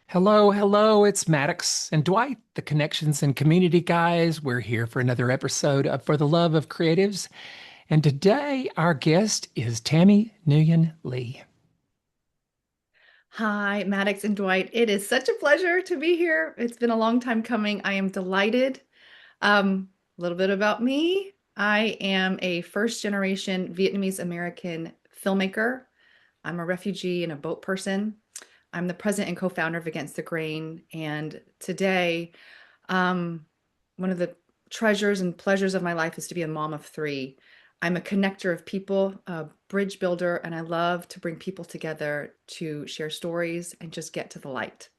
Hello, hello. It's Maddox and Dwight, the Connections and Community guys. We're here for another episode of For the Love of Creatives. And today our guest is Tammy Nguyen Lee. Hi, Maddox and Dwight. It is such a pleasure to be here. It's been a long time coming. I am delighted. A little bit about me. I am a first generation Vietnamese American filmmaker. I'm a refugee and a boat person. I'm the president and co-founder of Against the Grain. And today, um, one of the treasures and pleasures of my life is to be a mom of three. I'm a connector of people, a bridge builder, and I love to bring people together to share stories and just get to the light.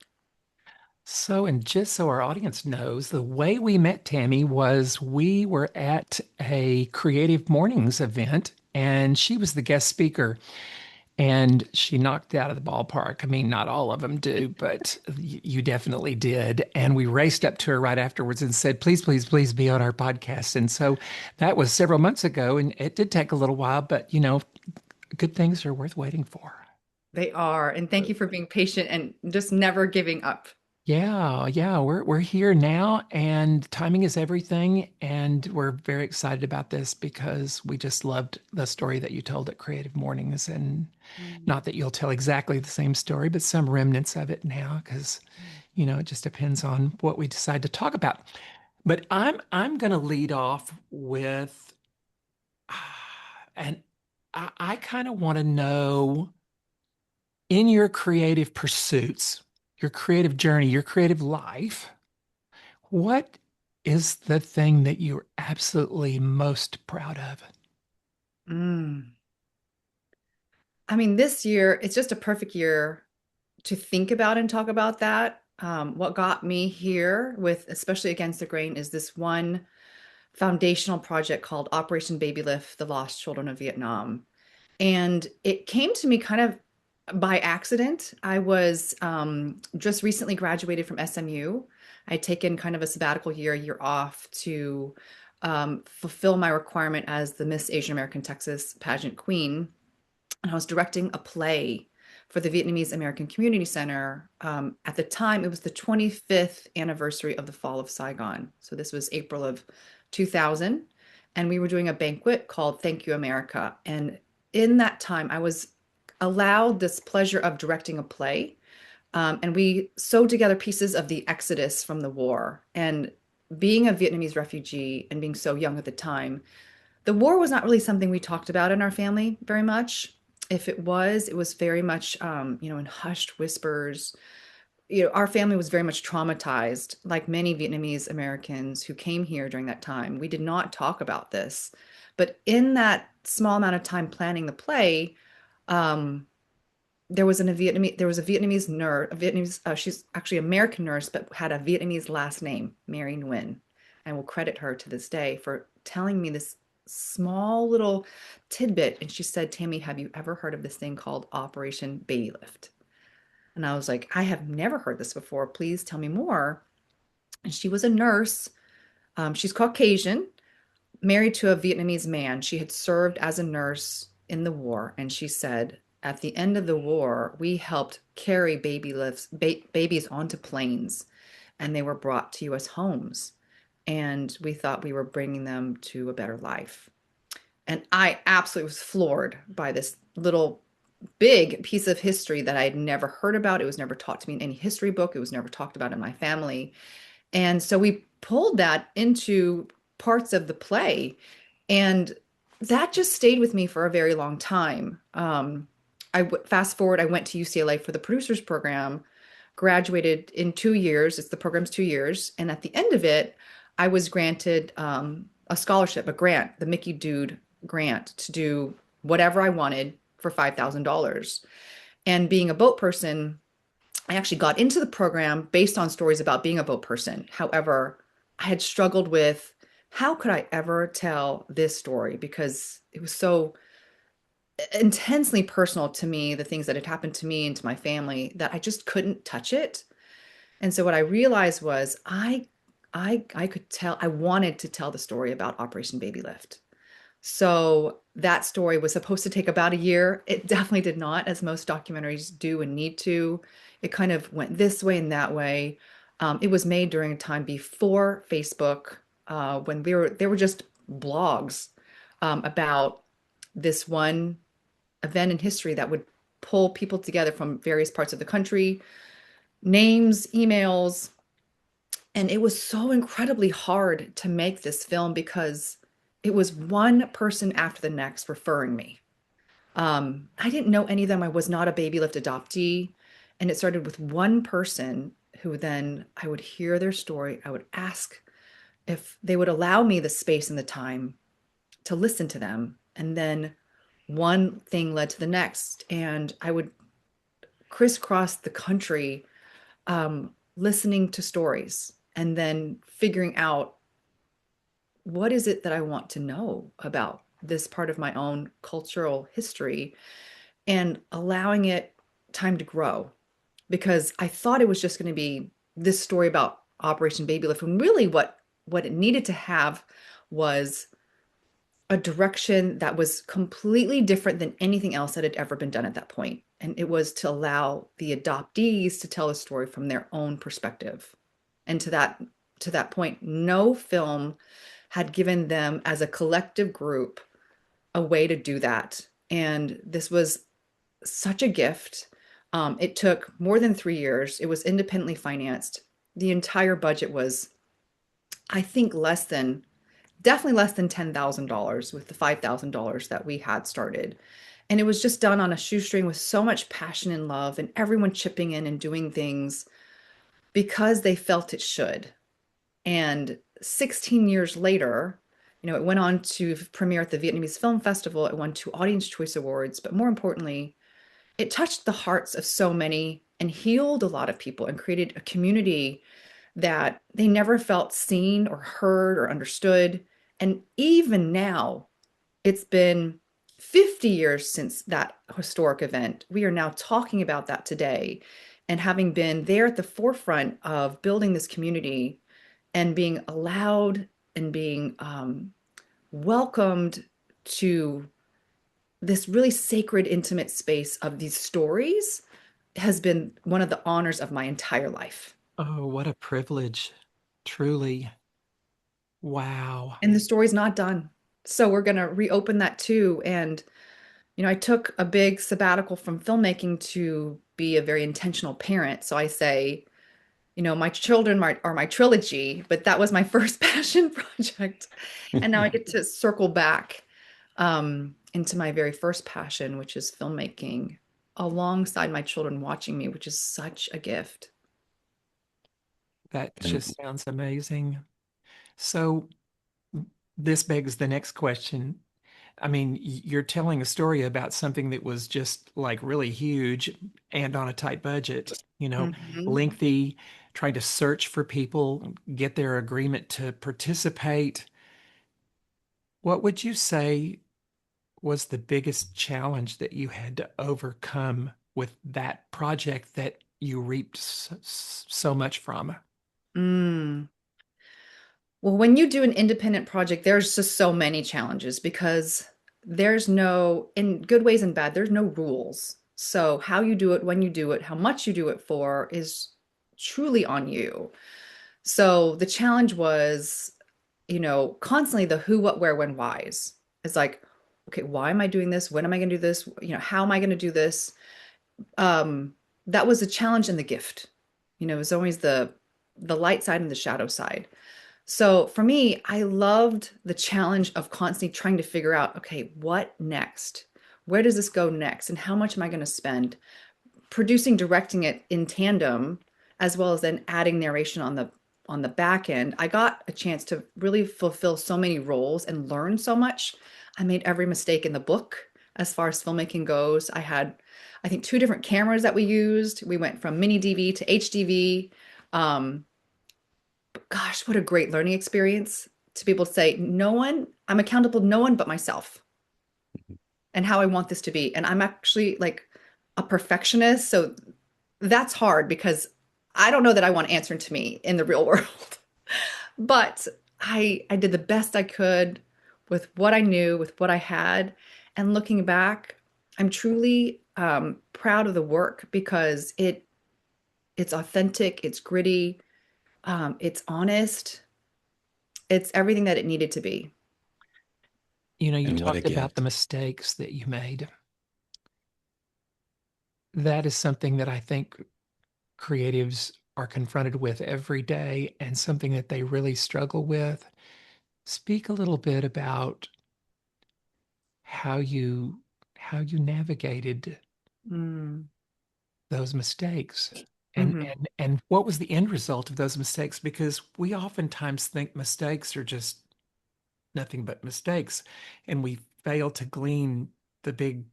And just so our audience knows, the way we met Tammy was we were at a Creative Mornings event and she was the guest speaker. And she knocked it out of the ballpark. I mean, not all of them do, but you definitely did. And we raced up to her right afterwards and said, please, please, please be on our podcast. And so that was several months ago. And it did take a little while, but good things are worth waiting for. They are. And thank you for being patient and just never giving up. Yeah, yeah, we're here now, and timing is everything. And we're very excited about this because we just loved the story that you told at Creative Mornings. And Mm. not that you'll tell exactly the same story, but some remnants of it now, because it just depends on what we decide to talk about. But I'm going to lead off with, and I kind of want to know in your creative pursuits, your creative journey, your creative life, what is the thing that you're absolutely most proud of? Mm. I mean, this year, it's just a perfect year to think about and talk about that. What got me here with, especially Against the Grain, is this one foundational project called Operation Babylift, the Lost Children of Vietnam. And it came to me kind of by accident. I was just recently graduated from SMU. I'd taken kind of a sabbatical year, a year off to fulfill my requirement as the Miss Asian American Texas pageant queen. And I was directing a play for the Vietnamese American Community Center. At the time, it was the 25th anniversary of the fall of Saigon. So this was April of 2000. And we were doing a banquet called Thank You America. And in that time, I was allowed this pleasure of directing a play. And we sewed together pieces of the exodus from the war. And being a Vietnamese refugee and being so young at the time, the war was not really something we talked about in our family very much. If it was very much, in hushed whispers. Our family was very much traumatized, like many Vietnamese Americans who came here during that time. We did not talk about this. But in that small amount of time planning the play, um, there was a Vietnamese nurse, a Vietnamese, she's actually American nurse, but had a Vietnamese last name, Mary Nguyen. I will credit her to this day for telling me this small little tidbit. And she said, Tammy, have you ever heard of this thing called Operation Babylift? And I was like, I have never heard this before. Please tell me more. And she was a nurse. She's Caucasian, married to a Vietnamese man. She had served as a nurse in the war. And she said, at the end of the war, we helped carry babies onto planes, and they were brought to US homes. And we thought we were bringing them to a better life. And I absolutely was floored by this little big piece of history that I had never heard about. It was never taught to me in any history book. It was never talked about in my family. And so we pulled that into parts of the play. And that just stayed with me for a very long time. Fast forward, I went to UCLA for the producers program, graduated in 2 years. It's the program's 2 years. And at the end of it, I was granted a scholarship, a grant, the Mickey Dude grant to do whatever I wanted for $5,000. And being a boat person, I actually got into the program based on stories about being a boat person. However, I had struggled with how could I ever tell this story because it was so intensely personal to me, the things that had happened to me and to my family, that I just couldn't touch it. And so what I realized was I could tell, I wanted to tell the story about Operation Babylift. So that story was supposed to take about a year. It definitely did not, as most documentaries do and need to. It kind of went this way and that way. It was made during a time before Facebook, when there were just blogs about this one event in history that would pull people together from various parts of the country, names, emails, and it was so incredibly hard to make this film because it was one person after the next referring me. I didn't know any of them. I was not a Babylift adoptee. And it started with one person who then I would hear their story. I would ask if they would allow me the space and the time to listen to them. And then one thing led to the next. And I would crisscross the country listening to stories and then figuring out what is it that I want to know about this part of my own cultural history and allowing it time to grow because I thought it was just going to be this story about Operation Babylift when really what it needed to have was a direction that was completely different than anything else that had ever been done at that point. And it was to allow the adoptees to tell a story from their own perspective. And to that point, no film had given them as a collective group a way to do that. And this was such a gift. It took more than 3 years. It was independently financed. The entire budget was, I think, definitely less than $10,000 with the $5,000 that we had started. And it was just done on a shoestring with so much passion and love, and everyone chipping in and doing things because they felt it should. And 16 years later, it went on to premiere at the Vietnamese Film Festival. It won 2 Audience Choice Awards, but more importantly, it touched the hearts of so many and healed a lot of people and created a community that they never felt seen or heard or understood. And even now, it's been 50 years since that historic event. We are now talking about that today. And having been there at the forefront of building this community and being allowed and being welcomed to this really sacred, intimate space of these stories has been one of the honors of my entire life. Oh, what a privilege. Truly. Wow. And the story's not done. So we're going to reopen that too. And, I took a big sabbatical from filmmaking to be a very intentional parent. So I say, my children are my trilogy, but that was my first passion project. And now I get to circle back into my very first passion, which is filmmaking, alongside my children watching me, which is such a gift. That And just sounds amazing. So this begs the next question. I mean, you're telling a story about something that was just like really huge and on a tight budget, Mhm. lengthy, trying to search for people, get their agreement to participate. What would you say was the biggest challenge that you had to overcome with that project that you reaped so much from? Mm. Well, when you do an independent project, there's just so many challenges because in good ways and bad, there's no rules. So, how you do it, when you do it, how much you do it for is truly on you. So, the challenge was, constantly the who, what, where, when, whys. It's like, okay, why am I doing this? When am I going to do this? How am I going to do this? That was a challenge and the gift. It was always the light side and the shadow side. So for me, I loved the challenge of constantly trying to figure out, okay, what next? Where does this go next? And how much am I going to spend? Producing, directing it in tandem, as well as then adding narration on the back end. I got a chance to really fulfill so many roles and learn so much. I made every mistake in the book as far as filmmaking goes. I had, I think, 2 different cameras that we used. We went from mini DV to HDV. Um, Gosh, what a great learning experience to be able to say, I'm accountable to no one but myself and how I want this to be. And I'm actually like a perfectionist. So that's hard because I don't know that I want answering to me in the real world. But I did the best I could with what I knew, with what I had. And looking back, I'm truly proud of the work because it's authentic, it's gritty, it's honest, it's everything that it needed to be. You know, you And what a talked about the gift. mistakes that you made. That is something that I think creatives are confronted with every day and something that they really struggle with. Speak a little bit about how you how you navigated Mm. those mistakes and Hmm. and what was the end result of those mistakes, because we oftentimes think mistakes are just nothing but mistakes and we fail to glean the big,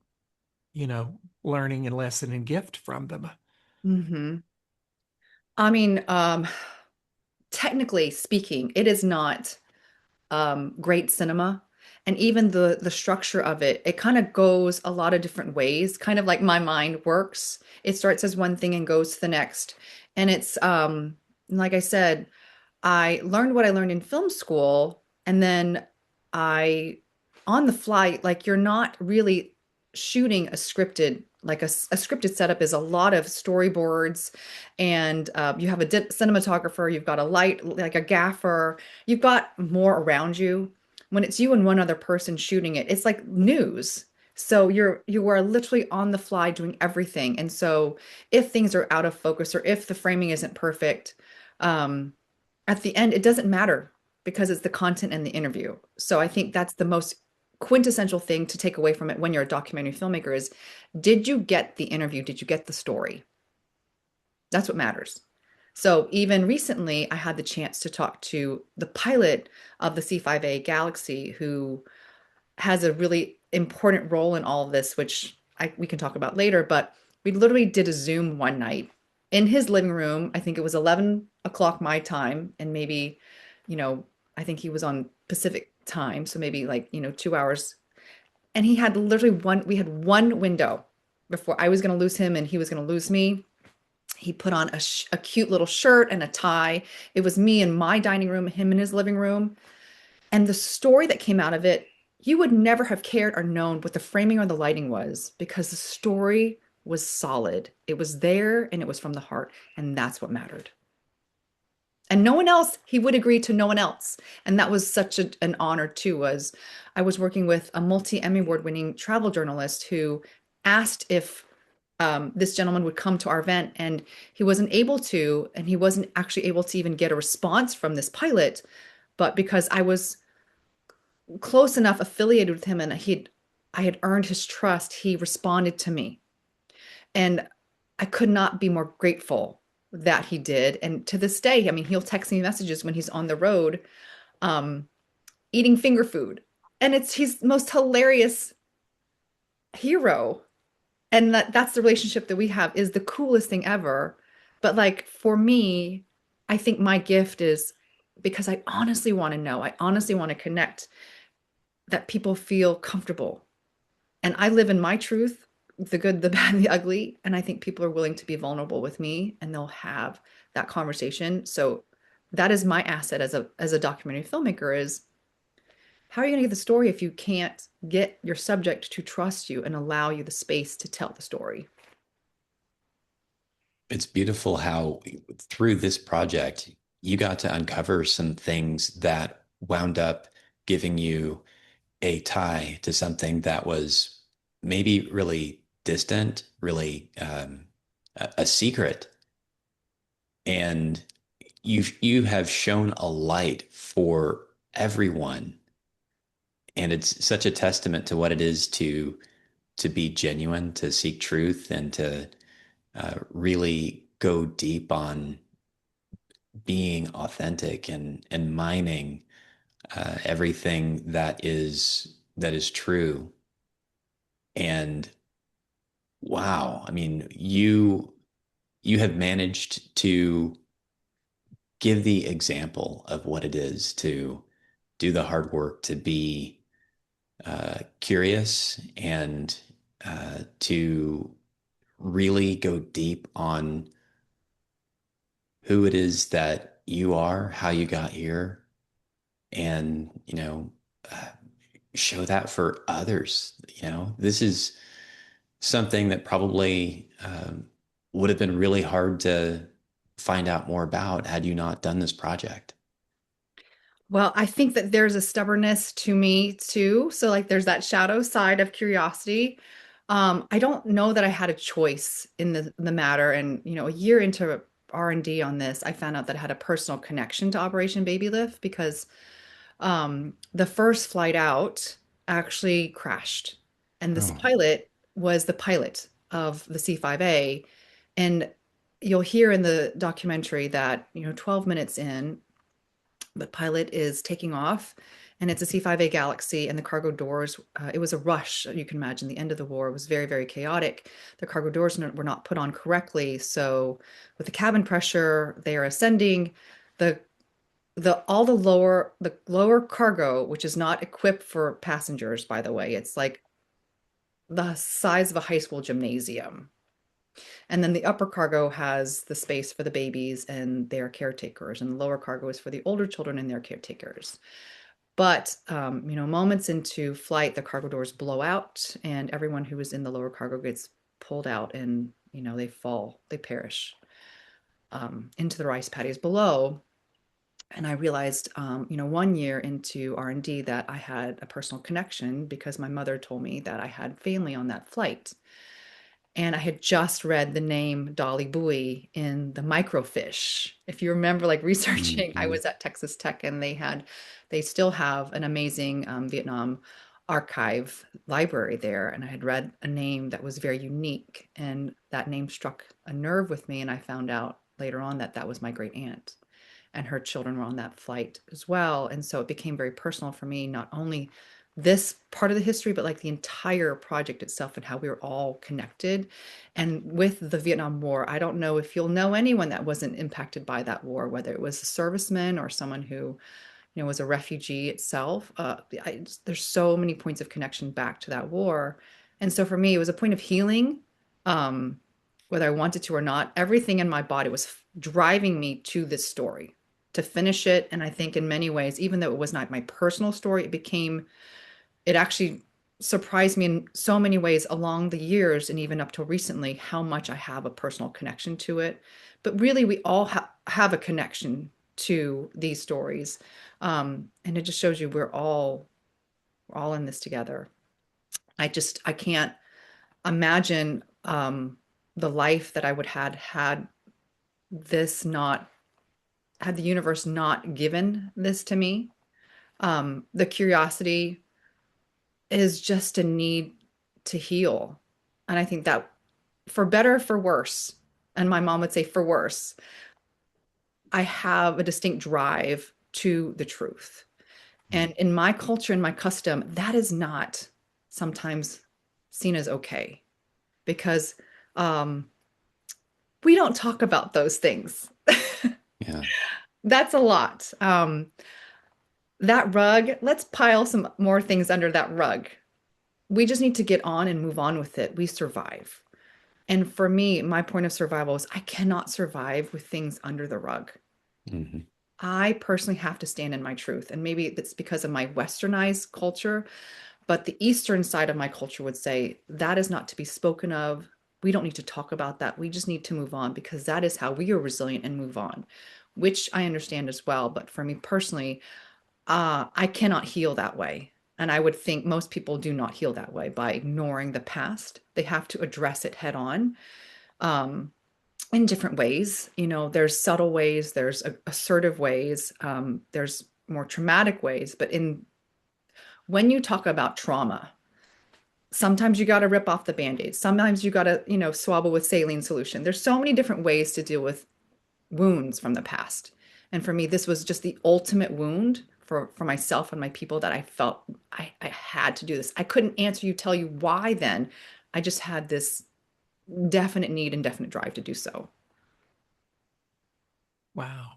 you know, learning and lesson and gift from them. Hmm. I mean, technically speaking, it is not great cinema. And even the structure of it, it kind of goes a lot of different ways, kind of like my mind works. It starts as one thing and goes to the next. And it's like I said, I learned what I learned in film school, and then I, on the fly, like you're not really shooting a scripted, like a scripted setup is a lot of storyboards, and you have a cinematographer, you've got a light, like a gaffer, you've got more around you. When it's you and one other person shooting it, it's like news. So you are literally on the fly doing everything. And so if things are out of focus or if the framing isn't perfect, um, at the end, it doesn't matter because it's the content and the interview. So I think that's the most quintessential thing to take away from it when you're a documentary filmmaker is, did you get the interview? Did you get the story? That's what matters. So even recently, I had the chance to talk to the pilot of the C5A Galaxy, who has a really important role in all of this, which we can talk about later. But we literally did a Zoom one night in his living room. I think it was 11 o'clock my time, and maybe, you know, I think he was on Pacific time, so maybe like, 2 hours. And he had literally we had one window before I was going to lose him and he was going to lose me. He put on a cute little shirt and a tie. It was me in my dining room, him in his living room. And the story that came out of it, you would never have cared or known what the framing or the lighting was because the story was solid. It was there and it was from the heart. And that's what mattered. And no one else, he would agree to no one else. And that was such an honor too, was I was working with a multi-Emmy award winning travel journalist who asked if this gentleman would come to our event, and he wasn't able to, and he wasn't actually able to even get a response from this pilot. But because I was close enough affiliated with him and I had earned his trust, he responded to me. And I could not be more grateful that he did. And to this day, I mean, he'll text me messages when he's on the road, um, eating finger food. And he's the most hilarious hero. And that's the relationship that we have is the coolest thing ever. But like for me, I think my gift is because I honestly want to know, I honestly want to connect, that people feel comfortable. And I live in my truth, the good, the bad, the ugly. And I think people are willing to be vulnerable with me and they'll have that conversation. So that is my asset as a documentary filmmaker is, how are you going to get the story if you can't get your subject to trust you and allow you the space to tell the story? It's beautiful how through this project, you got to uncover some things that wound up giving you a tie to something that was maybe really distant, really a secret. And you have shown a light for everyone. And it's such a testament to what it is to be genuine, to seek truth, and to really go deep on being authentic and mining everything that is true. And wow, I mean, you have managed to give the example of what it is to do the hard work, to be curious, and to really go deep on who it is that you are, how you got here, and show that for others. This is something that probably would have been really hard to find out more about had you not done this project. Well, I think that there's a stubbornness to me too. So like there's that shadow side of curiosity. I don't know that I had a choice in the matter. And a year into R&D on this, I found out that I had a personal connection to Operation Babylift because the first flight out actually crashed. And this Oh, pilot was the pilot of the C-5A. And you'll hear in the documentary that, 12 minutes in, the pilot is taking off and it's a C-5A Galaxy and the cargo doors, it was a rush. You can imagine the end of the war was very, very chaotic. The cargo doors were not put on correctly. So with the cabin pressure, they are ascending. The the lower cargo, which is not equipped for passengers, by the way, it's like the size of a high school gymnasium. And then the upper cargo has the space for the babies and their caretakers, and the lower cargo is for the older children and their caretakers. But moments into flight, the cargo doors blow out, and everyone who was in the lower cargo gets pulled out, and they fall, they perish into the rice paddies below. And I realized, one year into R&D that I had a personal connection because my mother told me that I had family on that flight. And I had just read the name Dolly Buoy in the microfiche. If you remember, like researching, I mhm. was at Texas Tech and they still have an amazing Vietnam archive library there. And I had read a name that was very unique. And that name struck a nerve with me. And I found out later on that that was my great aunt and her children were on that flight as well. And so it became very personal for me, not only this part of the history, but like the entire project itself and how we were all connected. And with the Vietnam War, I don't know if you'll know anyone that wasn't impacted by that war, whether it was a serviceman or someone who, was a refugee itself. There's so many points of connection back to that war. And so for me, it was a point of healing, um, whether I wanted to or not. Everything in my body was driving me to this story to finish it. And I think in many ways, even though it was not my personal story, it actually surprised me in so many ways along the years and even up till recently how much I have a personal connection to it. But really, we all have a connection to these stories. And it just shows you we're all in this together. I can't imagine the life that I would had this not had the universe not given this to me. The curiosity is just a need to heal. And I think that for better, for worse, and my mom would say for worse, I have a distinct drive to the truth. And in my culture and my custom, that is not sometimes seen as okay because um, we don't talk about those things. Yeah. That's a lot. That rug, let's pile some more things under that rug. We just need to get on and move on with it. We survive. And for me, my point of survival is I cannot survive with things under the rug. Mhm. I personally have to stand in my truth. And maybe it's because of my westernized culture, but the eastern side of my culture would say that is not to be spoken of. We don't need to talk about that. We just need to move on because that is how we are resilient and move on, which I understand as well. But for me personally, I cannot heal that way. And I would think most people do not heal that way by ignoring the past. They have to address it head on, um, in different ways. There's subtle ways, there's assertive ways, there's more traumatic ways. But when you talk about trauma, sometimes you got to rip off the band-aid. Sometimes you got to, swabble with saline solution. There's so many different ways to deal with wounds from the past. And for me, this was just the ultimate wound for myself and my people that I felt I had to do this. I couldn't tell you why then. I just had this definite need and definite drive to do so. Wow.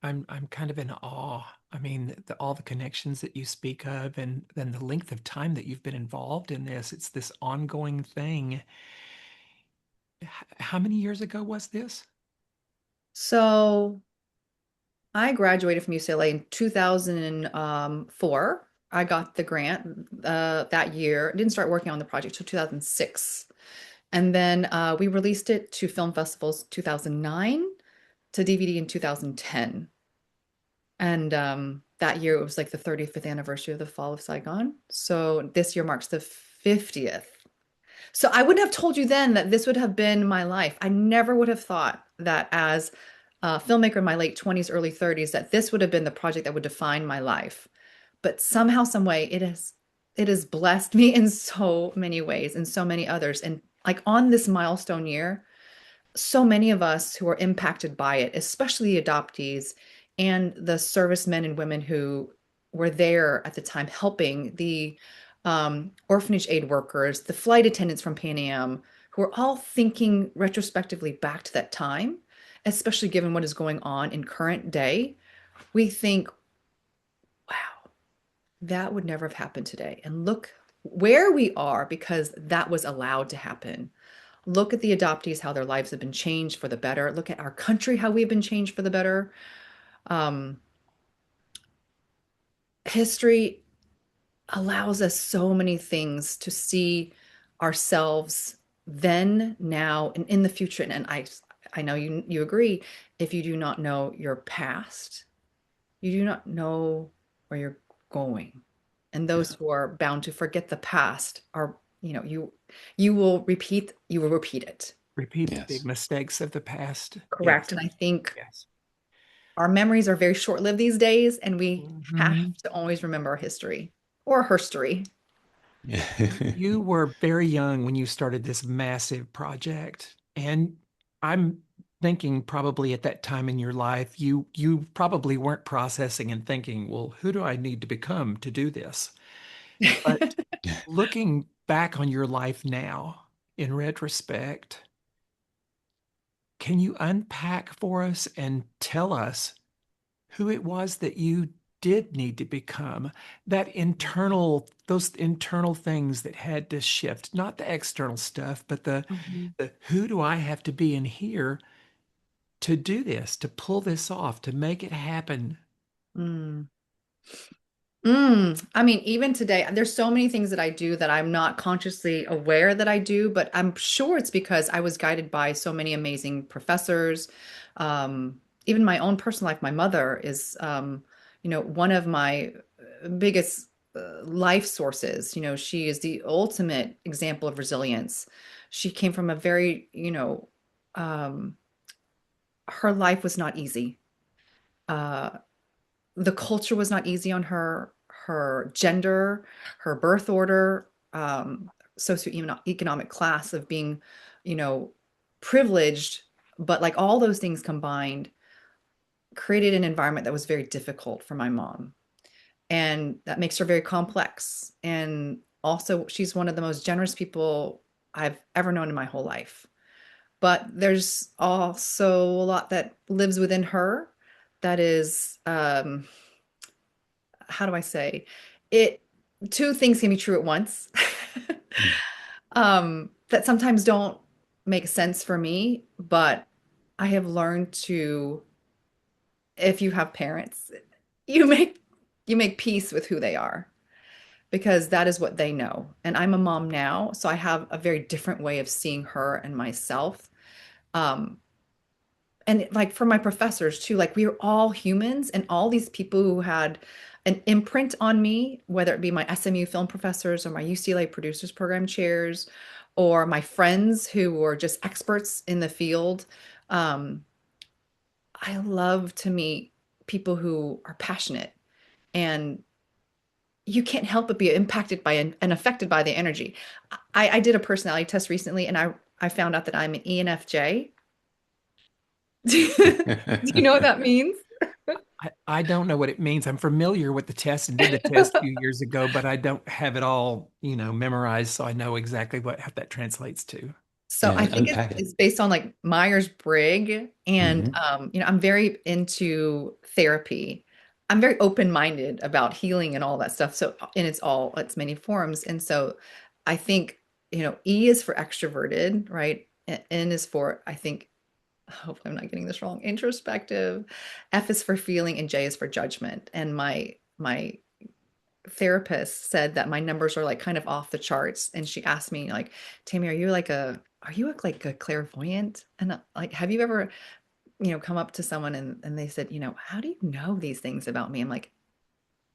I'm kind of in awe. I mean, all the connections that you speak of and then the length of time that you've been involved in this, it's this ongoing thing. How many years ago was this? So I graduated from UCLA in 2004. I got the grant that year. I didn't start working on the project till 2006. And then we released it to film festivals 2009, to DVD in 2010. And that year it was like the 35th anniversary of the fall of Saigon. So this year marks the 50th. So I wouldn't have told you then that this would have been my life. I never would have thought that as a filmmaker in my late 20s, early 30s, that this would have been the project that would define my life. But somehow, some way, it has blessed me in so many ways and so many others. And like on this milestone year, so many of us who are impacted by it, especially the adoptees and the servicemen and women who were there at the time helping the orphanage aid workers, the flight attendants from Pan Am, who are all thinking retrospectively back to that time, especially given what is going on in current day. We think, wow, that would never have happened today. And look where we are because that was allowed to happen. Look at the adoptees, how their lives have been changed for the better. Look at our country, how we've been changed for the better. Um, History allows us so many things to see ourselves then, now, and in the future. And I know you agree. If you do not know your past, you do not know where you're going. And Yeah. those who are bound to forget the past are, you will repeat it. Repeat the big Yes. mistakes of the past. Correct. Yes. And I think Yes. our memories are very short-lived these days, and we have Mhm. to always remember our history or herstory. You were very young when you started this massive project, and I'm thinking probably at that time in your life, you probably weren't processing and thinking, well, who do I need to become to do this? But looking back on your life now, in retrospect, can you unpack for us and tell us who it was that you did need to become, those internal things that had to shift, not the external stuff, but Mhm. the who do I have to be in here to do this, to pull this off, to make it happen? Mm. I mean, even today, there's so many things that I do that I'm not consciously aware that I do, but I'm sure it's because I was guided by so many amazing professors. Even my own personal life, my mother is, one of my biggest life sources. She is the ultimate example of resilience. She came from a very, um, her life was not easy. Uh, the culture was not easy on her, her gender, her birth order, socioeconomic class of being, you know, privileged, but like all those things combined created an environment that was very difficult for my mom. And that makes her very complex. And also, she's one of the most generous people I've ever known in my whole life. But there's also a lot that lives within her that is how do I say it? Two things can be true at once that sometimes don't make sense for me, but I have learned to, if you have parents, you make you make peace with who they are because that is what they know. And I'm a mom now, so I have a very different way of seeing her and myself. Um, and like for my professors too, like we are all humans, and all these people who had an imprint on me, whether it be my SMU film professors or my UCLA producers program chairs or my friends who were just experts in the field. um, I love to meet people who are passionate, and you can't help but be impacted by and affected by the energy. I did a personality test recently, and I found out that I'm an ENFJ. Do you know what that means? I don't know what it means. I'm familiar with the test and did the test a few years ago, but I don't have it all, memorized, so I know exactly what how that translates to. So I Yeah, think it's, unpack it. it's based on like Myers-Briggs, and Hmm. I'm very into therapy. I'm very open-minded about healing and all that stuff. So and it's many forms. And so I think, E is for extroverted, right? N is for, I think, hopefully I'm not getting this wrong, introspective. F is for feeling, and J is for judgment. And my therapist said that my numbers are like kind of off the charts, and she asked me like, Tammy, are you like a clairvoyant? And like, have you ever, come up to someone and they said, how do you know these things about me? I'm like,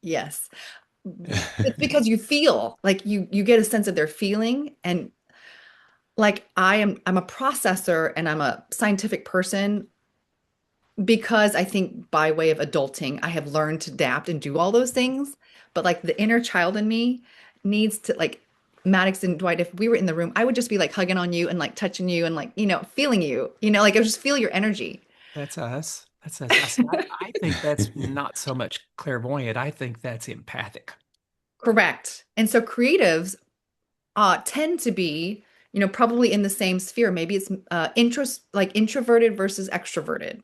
yes. It's because you feel like you get a sense of their feeling. And like I'm a processor and I'm a scientific person because I think by way of adulting, I have learned to adapt and do all those things. But like the inner child in me needs to, like, Maddox and Dwight, if we were in the room, I would just be like hugging on you and like touching you and like, feeling you, like I would just feel your energy. That's us. That's us. I think that's not so much clairvoyant. I think that's empathic. Correct. And so creatives tend to be, probably in the same sphere. Maybe it's like introverted versus extroverted,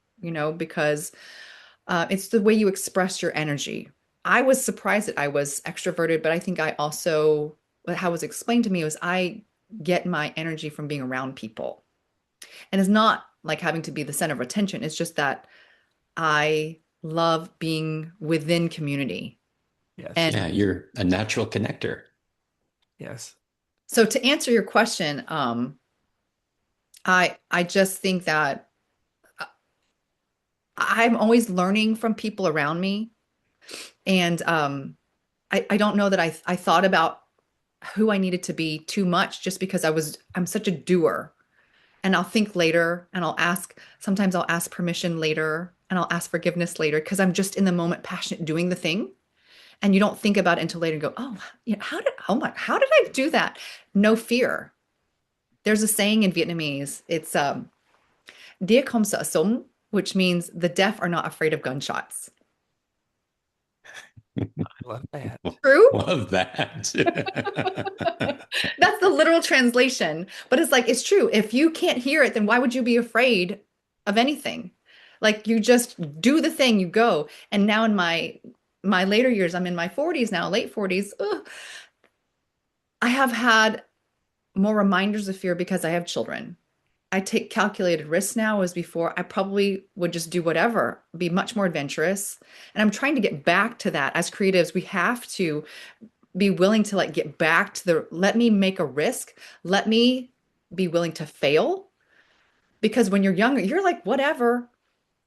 because it's the way you express your energy. I was surprised that I was extroverted, but I think I also, how it was explained to me was I get my energy from being around people. And it's not like having to be the center of attention. It's just that I love being within community. Yes. And Yeah, you're a natural connector. Yes. so to answer your question, I just think that I'm always learning from people around me. And I don't know that I thought about who I needed to be too much just because I'm such a doer. And I'll think later and sometimes I'll ask permission later and I'll ask forgiveness later because I'm just in the moment passionate doing the thing. And you don't think about it until later and go, oh, how did I do that? No fear. There's a saying in Vietnamese. It's "Dia không sợ súng," which means the deaf are not afraid of gunshots. I love that. True. Love that. That's the literal translation. But it's like, it's true. If you can't hear it, then why would you be afraid of anything? Like you just do the thing, you go. And now in my later years, I'm in my 40s now, late 40s. I have had more reminders of fear because I have children. I take calculated risks now, as before I probably would just do whatever, be much more adventurous. And I'm trying to get back to that. As creatives, we have to be willing to like get back to let me make a risk. Let me be willing to fail. Because when you're younger, you're like, whatever.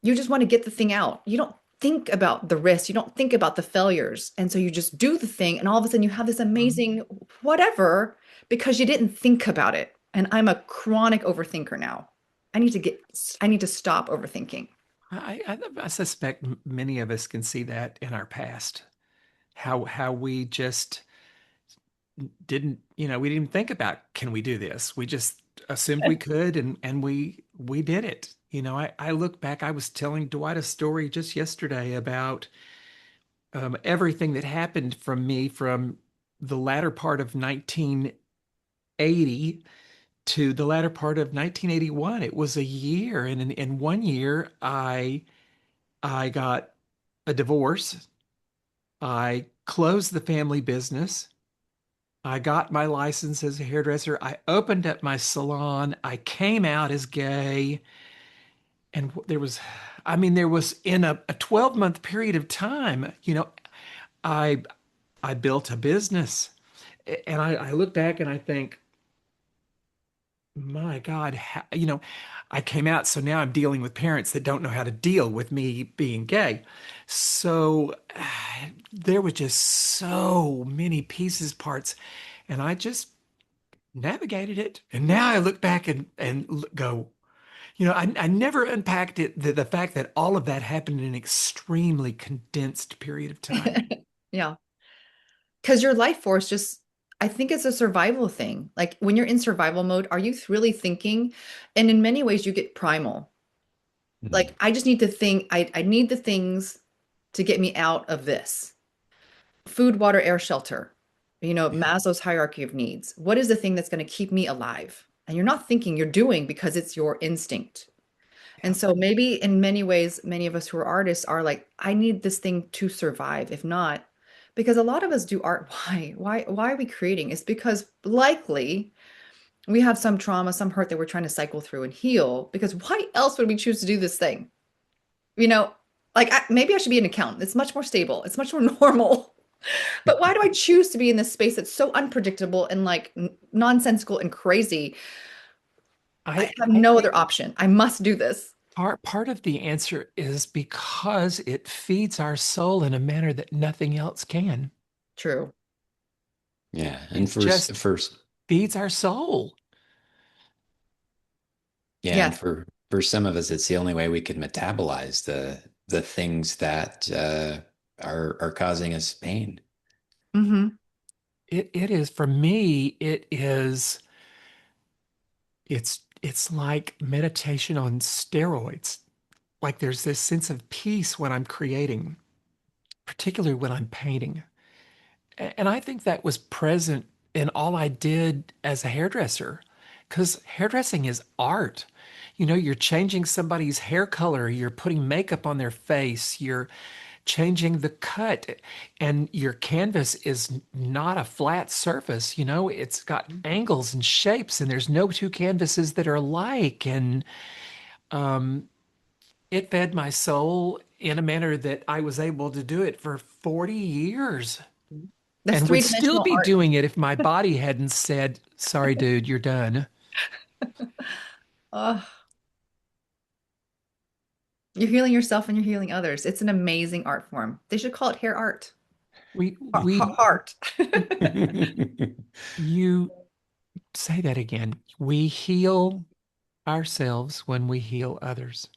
You just want to get the thing out. You don't think about the risks. You don't think about the failures. And so you just do the thing. And all of a sudden you have this amazing whatever because you didn't think about it. And I'm a chronic overthinker now. I need to stop overthinking. I suspect many of us can see that in our past. How we just didn't, we didn't think about, can we do this? We just assumed we could, and we did it. I look back, I was telling Dwight a story just yesterday about everything that happened from me from the latter part of 1980 to the latter part of 1981. It was a year, and in 1 year, I got a divorce. I closed the family business. I got my license as a hairdresser. I opened up my salon. I came out as gay. And there was in a 12-month period of time, I I built a business. And I look back and I think, my God, I came out, so now I'm dealing with parents that don't know how to deal with me being gay. So there were just so many pieces, parts, and I just navigated it. And now I look back and go, I never unpacked it, the fact that all of that happened in an extremely condensed period of time. Yeah. Because your life force just, I think it's a survival thing. Like when you're in survival mode, are you really thinking? And in many ways, you get primal. Like I just need to think, I need the things to get me out of this. Food, water, air, shelter. Yeah. Maslow's hierarchy of needs. What is the thing that's going to keep me alive? And you're not thinking, you're doing because it's your instinct. Yeah. And so maybe in many ways, many of us who are artists are like, I need this thing to survive. If not, because a lot of us do art. Why are we creating? It's because likely we have some trauma, some hurt that we're trying to cycle through and heal. Because why else would we choose to do this thing? You know, like maybe I should be an accountant. It's much more stable. It's much more normal. But why do I choose to be in this space that's so unpredictable and like nonsensical and crazy? I have I no other think option. I must do this. part of the answer is because it feeds our soul in a manner that nothing else can. True. Yeah. It And just first, feeds our soul. yeah, and Yes. for some of us, it's the only way we can metabolize the things that are causing us pain. Hmm. It is for me, it's like meditation on steroids. Like there's this sense of peace when I'm creating, particularly when I'm painting. And I think that was present in all I did as a hairdresser, because hairdressing is art. You know, you're changing somebody's hair color, you're putting makeup on their face, you're changing the cut, and your canvas is not a flat surface. You know, it's got angles and shapes, and there's no two canvases that are alike. And um, it fed my soul in a manner that I was able to do it for 40 years That's and would still three-dimensional be art. doing it if my body hadn't said, sorry, dude, you're done. Oh, you're healing yourself and you're healing others. It's an amazing art form. They should call it hair art. We, we, Heart. you say that again. We heal ourselves when we heal others.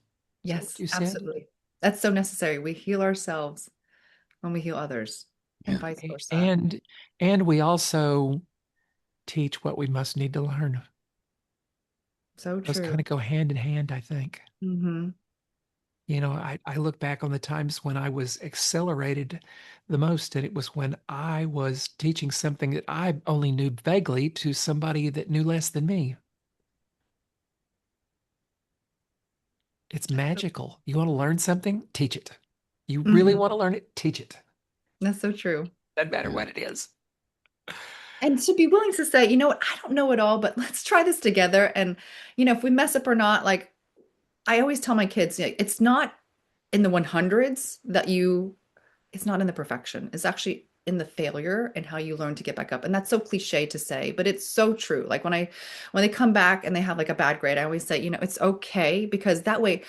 Is that what Yes, you said? absolutely. That's so necessary. We heal ourselves when we heal others and Yeah. vice versa. And we also teach what we must need to learn. So Those true. kind of go hand in hand, I think. Hmm. You know, I look back on the times when I was accelerated the most, and it was when I was teaching something that I only knew vaguely to somebody that knew less than me. It's magical. You want to learn something? Teach it. You really Hmm. want to learn it? Teach it. That's so true. Doesn't matter Yeah. what it is. And to be willing to say, you know what, I don't know it all, but let's try this together. And, if we mess up or not, like I always tell my kids, it's not in the 100s that it's not in the perfection. It's actually in the failure and how you learn to get back up. And that's so cliche to say, but it's so true. Like when they come back and they have like a bad grade, I always say, it's okay because that way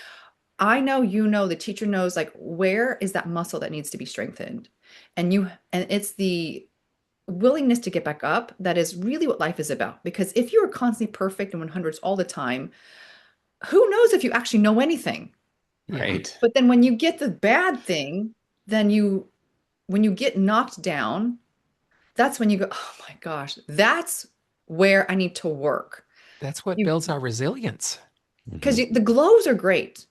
I know, the teacher knows like where is that muscle that needs to be strengthened. And it's the willingness to get back up that is really what life is about. Because if you are constantly perfect and 100s all the time, who knows if you actually know anything? Yeah, Right. But then when you get the bad thing, then when you get knocked down, that's when you go, oh my gosh, that's where I need to work. that's what You builds our resilience. because Hmm. the glows are great,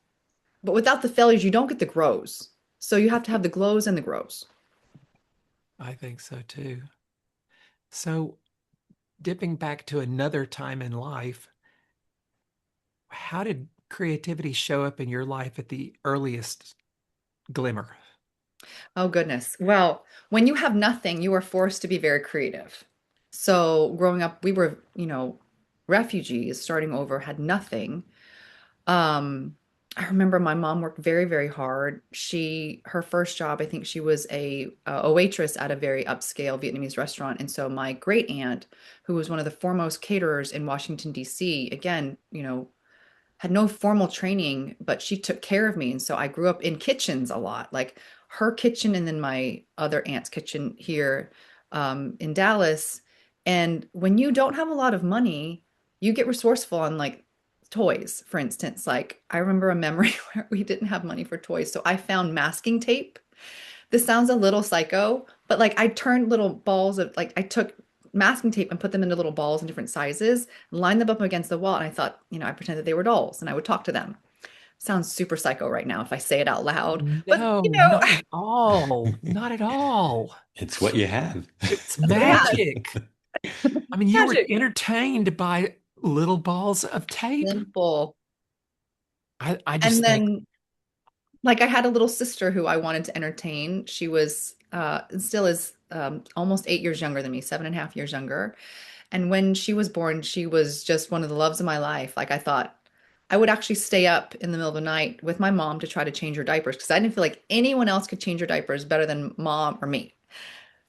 but without the failures, you don't get the grows. So you have to have the glows and the grows. I think so too. So, dipping back to another time in life, how did creativity show up in your life at the earliest glimmer? Oh goodness. Well, when you have nothing, you are forced to be very creative. So growing up, we were, refugees starting over, had nothing. Um, I remember my mom worked very, very hard. Her first job, I think she was a waitress at a very upscale Vietnamese restaurant. And so my great aunt, who was one of the foremost caterers in Washington, D.C., again, had no formal training, but she took care of me. And so I grew up in kitchens a lot, like her kitchen and then my other aunt's kitchen here in Dallas. And when you don't have a lot of money, you get resourceful on like toys, for instance. Like I remember a memory where we didn't have money for toys. So I found masking tape. This sounds a little psycho, but like I turned little balls of like I took masking tape and put them into little balls in different sizes, lined them up against the wall, and I thought, I pretended they were dolls and I would talk to them. Sounds super psycho right now if I say it out loud, but No, not at all. Not at all. It's what you have. It's that's what I had. magic. I mean, you were Magic. entertained by little balls of tape. Simple. I And just think, then like I had a little sister who I wanted to entertain. She was and still is almost 8 years younger than me, 7.5 years younger. And when she was born, she was just one of the loves of my life. Like I thought I would actually stay up in the middle of the night with my mom to try to change her diapers because I didn't feel like anyone else could change her diapers better than mom or me.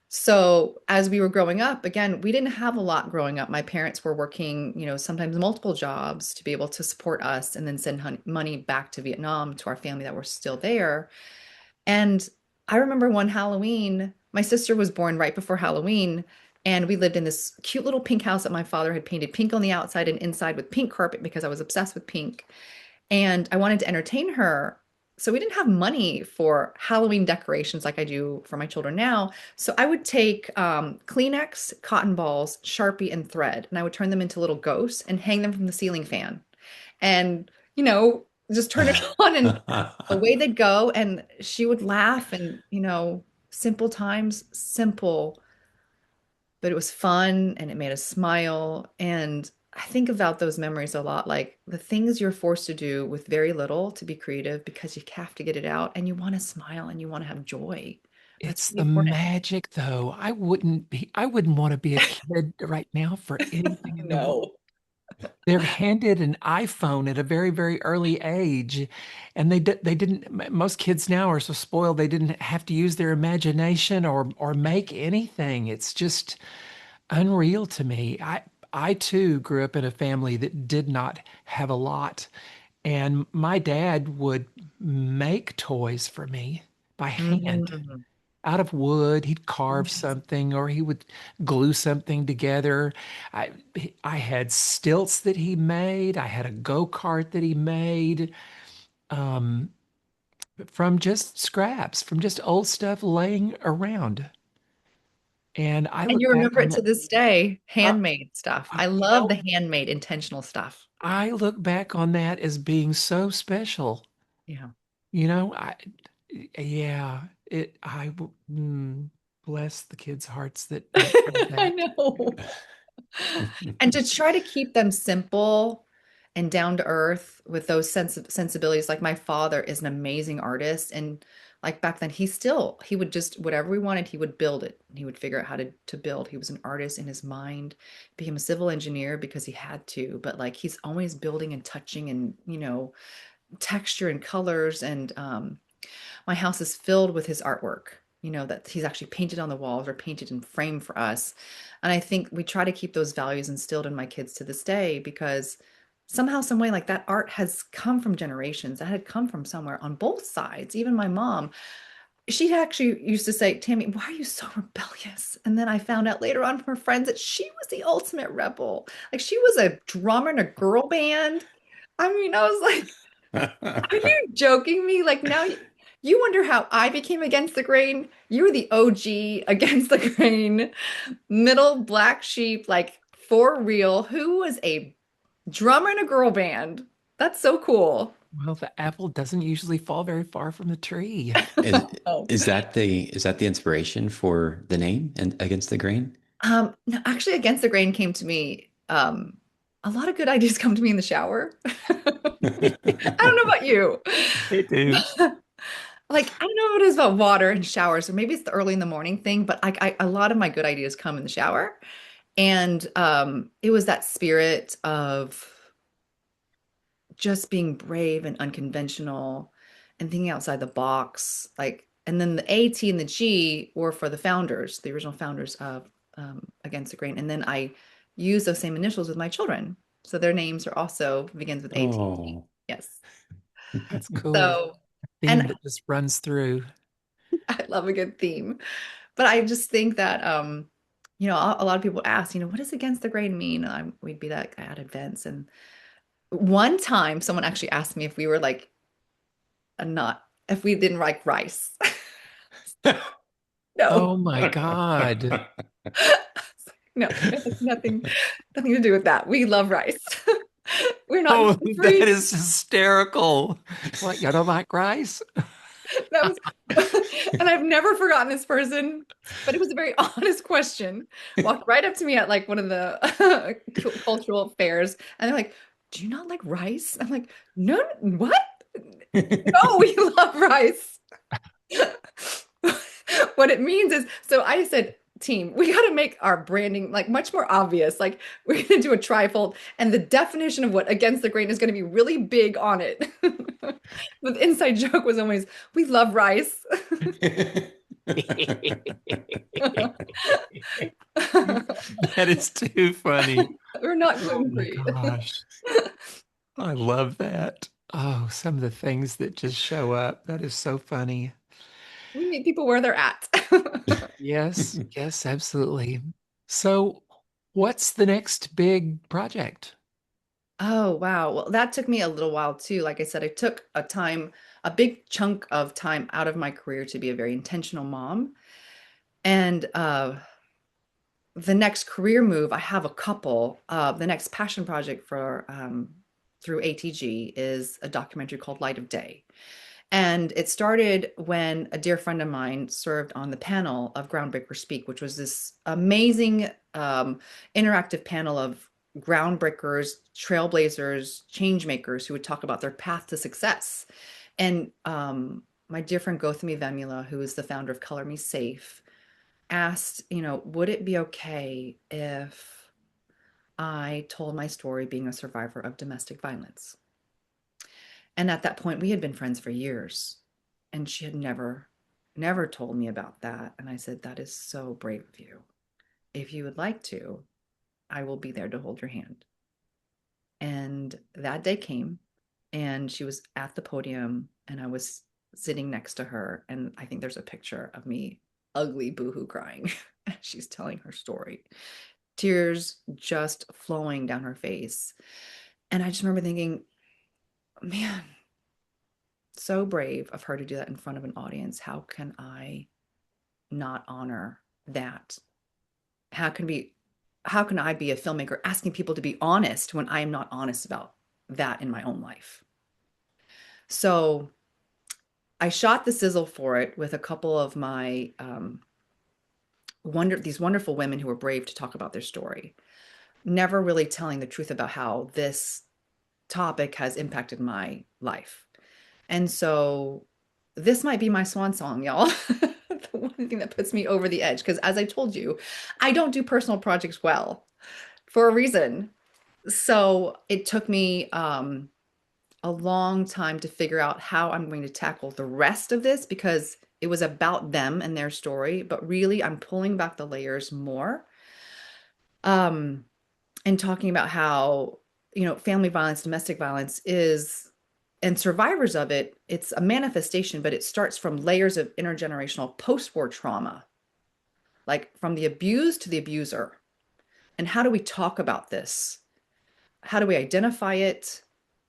So as we were growing up, again, we didn't have a lot growing up. My parents were working, sometimes multiple jobs to be able to support us and then send money back to Vietnam to our family that were still there. And I remember one Halloween, my sister was born right before Halloween, and we lived in this cute little pink house that my father had painted pink on the outside and inside with pink carpet because I was obsessed with pink. And I wanted to entertain her. So we didn't have money for Halloween decorations like I do for my children now. So I would take Kleenex, cotton balls, Sharpie, and thread, and I would turn them into little ghosts and hang them from the ceiling fan. And, just turn it on and away they'd go. And she would laugh and, simple times, simple, but it was fun and it made us smile. And I think about those memories a lot, like the things you're forced to do with very little to be creative because you have to get it out and you want to smile and you want to have joy. That's It's really the important. magic, though. I wouldn't want to be a kid right now for anything in the world. No. They're handed an iPhone at a very, very early age, and they didn't. Most kids now are so spoiled they didn't have to use their imagination or make anything. It's just unreal to me. I too grew up in a family that did not have a lot, and my dad would make toys for me by hand Mhm. out of wood. He'd carve something or he would glue something together. I I had stilts that he made. I had a go-kart that he made um, from just scraps, from just old stuff laying around. And I And look you back remember on it to that. this day, Uh, handmade stuff. I you love know, the handmade intentional stuff. I look back on that as being so special. Yeah. You know, yeah, bless the kids' hearts that did I that. know. And to try to keep them simple and down to earth with those sensibilities. Like my father is an amazing artist, and like back then, he would just whatever we wanted, he would build it. He would figure out how to build. He was an artist in his mind, became a civil engineer because he had to, but like he's always building and touching and texture and colors. And my house is filled with his artwork, that he's actually painted on the walls or painted and framed for us. And I think we try to keep those values instilled in my kids to this day because somehow, some way, like that art has come from generations. That had come from somewhere on both sides. Even my mom, she actually used to say, Tammy, why are you so rebellious? And then I found out later on from her friends that she was the ultimate rebel. Like she was a drummer in a girl band. I mean, I was like, are you joking me? Like now you wonder how I became against the grain. You were the OG against the grain, middle black sheep, like for real. Who was a drummer in a girl band? That's so cool. Well, the apple doesn't usually fall very far from the tree. Is Oh. is that the inspiration for the name and Against the Grain? No, actually, against the grain came to me. A lot of good ideas come to me in the shower. I don't know about you. They do. Like, I don't know what it is about water and showers, or maybe it's the early in the morning thing, but a lot of my good ideas come in the shower. And it was that spirit of just being brave and unconventional and thinking outside the box. Like, and then the A, T, and the G were for the founders, the original founders of Against the Grain. And then I use those same initials with my children. So their names are also begins with A, T, and G. Oh. Yes. That's cool. So, Theme and that just runs through. I love a good theme. But I just think that, a lot of people ask, what does against the grain mean? We'd be like at events. And one time someone actually asked me if we were like if we didn't like rice. No, Oh my God. no, it has nothing to do with that. We love rice. We're not Oh, gluten that free. is hysterical. What, you don't like rice? That was, and I've never forgotten this person, but it was a very honest question. Walked right up to me at like one of the cultural fairs, and they're like, "Do you not like rice?" I'm like, "No, what? No, we love rice." What it means is, so I said, team, we got to make our branding like much more obvious. Like we're going to do a trifold, and the definition of what against the grain is going to be really big on it. But the inside joke was always, we love rice. That is too funny. We're not Oh gluten my free. gosh. I love that. Oh, some of the things that just show up. That is so funny. We meet people where they're at. Yes, yes, absolutely. So, what's the next big project? Oh, wow. Well, that took me a little while too. Like I said, I took a big chunk of time out of my career to be a very intentional mom. And the next career move, I have a couple. The next passion project for through ATG is a documentary called Light of Day. And it started when a dear friend of mine served on the panel of Groundbreakers Speak, which was this amazing interactive panel of groundbreakers, trailblazers, change makers who would talk about their path to success. And my dear friend Gauthami Vemula, who is the founder of Color Me Safe, asked, would it be okay if I told my story being a survivor of domestic violence? And at that point, we had been friends for years, and she had never told me about that. And I said, that is so brave of you. If you would like to, I will be there to hold your hand. And that day came, and she was at the podium, and I was sitting next to her. And I think there's a picture of me ugly boohoo crying as she's telling her story, tears just flowing down her face. And I just remember thinking, man, so brave of her to do that in front of an audience. How can I not honor that? How can we how can I be a filmmaker asking people to be honest when I am not honest about that in my own life? So I shot the sizzle for it with a couple of my these wonderful women who were brave to talk about their story, never really telling the truth about how this topic has impacted my life. And so this might be my swan song, y'all. The one thing that puts me over the edge. Because as I told you, I don't do personal projects well for a reason. So it took me a long time to figure out how I'm going to tackle the rest of this because it was about them and their story. But really, I'm pulling back the layers more um, and talking about how, family violence, domestic violence is and survivors of it, it's a manifestation, but it starts from layers of intergenerational post-war trauma, like from the abused to the abuser. And how do we talk about this? How do we identify it?